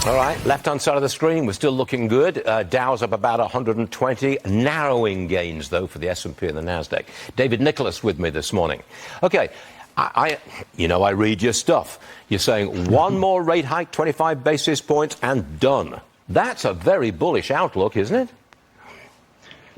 All right, left-hand side of the screen, we're still looking good. Dow's up about 120, narrowing gains, though, for the S&P and the NASDAQ. David Nicholas with me this morning. Okay, I read your stuff. You're saying one more rate hike, 25 basis points, and done. That's a very bullish outlook, isn't it?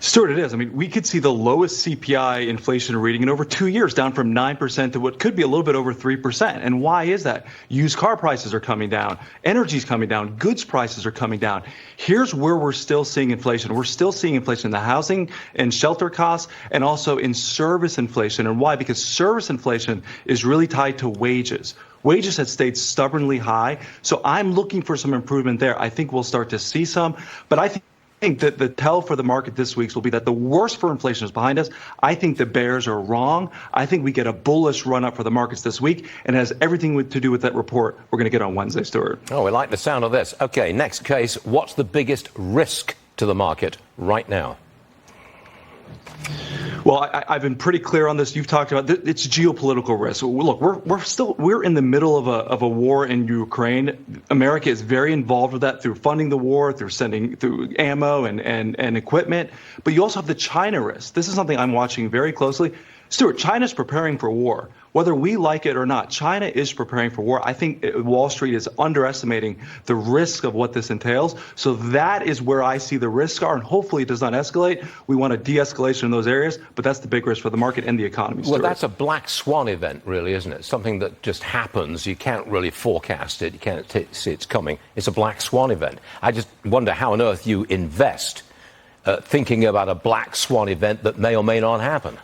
Stuart, it is. I mean, we could see the lowest CPI inflation reading in over 2 years, down from 9% to what could be a little bit over 3%. And why is that? Used car prices are coming down. Energy's coming down. Goods prices are coming down. Here's where we're still seeing inflation. We're still seeing inflation in the housing and shelter costs and also in service inflation. And why? Because service inflation is really tied to wages. Wages have stayed stubbornly high. So I'm looking for some improvement there. I think we'll start to see some. But I think that the tell for the market this week will be that the worst for inflation is behind us. I think the bears are wrong. I think we get a bullish run up for the markets this week, and it has everything to do with that report we're going to get on Wednesday, Stuart. Oh, we like the sound of this. Okay, next case. What's the biggest risk to the market right now? Well, I've been pretty clear on this. You've talked about it's geopolitical risk. Look, we're in the middle of a war in Ukraine. America is very involved with that through funding the war, through ammo and equipment. But you also have the China risk. This is something I'm watching very closely. Stuart, China's preparing for war. Whether we like it or not, China is preparing for war. I think Wall Street is underestimating the risk of what this entails. So that is where I see the risks are, and hopefully it does not escalate. We want a de-escalation in those areas, but that's the big risk for the market and the economy. Well, that's a black swan event, really, isn't it? Something that just happens. You can't really forecast it. You can't see it's coming. It's a black swan event. I just wonder how on earth you invest thinking about a black swan event that may or may not happen.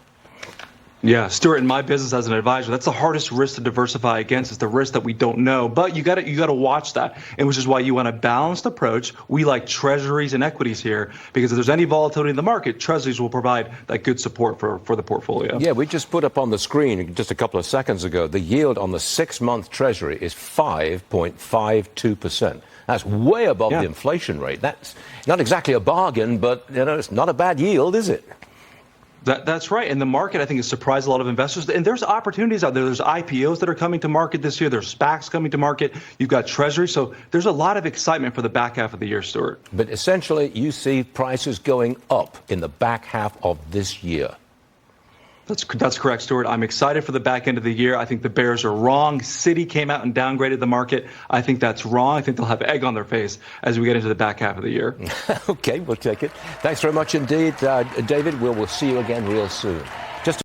Yeah, Stuart, in my business as an advisor, that's the hardest risk to diversify against, is the risk that we don't know. But you got to watch that, and which is why you want a balanced approach. We like treasuries and equities here, because if there's any volatility in the market, treasuries will provide that good support for the portfolio. Yeah, we just put up on the screen just a couple of seconds ago, the yield on the 6-month treasury is 5.52%. That's way above the inflation rate. That's not exactly a bargain, but it's not a bad yield, is it? That's right. And the market, I think, has surprised a lot of investors. And there's opportunities out there. There's IPOs that are coming to market this year. There's SPACs coming to market. You've got Treasury. So there's a lot of excitement for the back half of the year, Stuart. But essentially, you see prices going up in the back half of this year. That's correct, Stuart. I'm excited for the back end of the year. I think the bears are wrong. Citi came out and downgraded the market. I think that's wrong. I think they'll have egg on their face as we get into the back half of the year. Okay, we'll take it. Thanks very much indeed, David. We'll see you again real soon.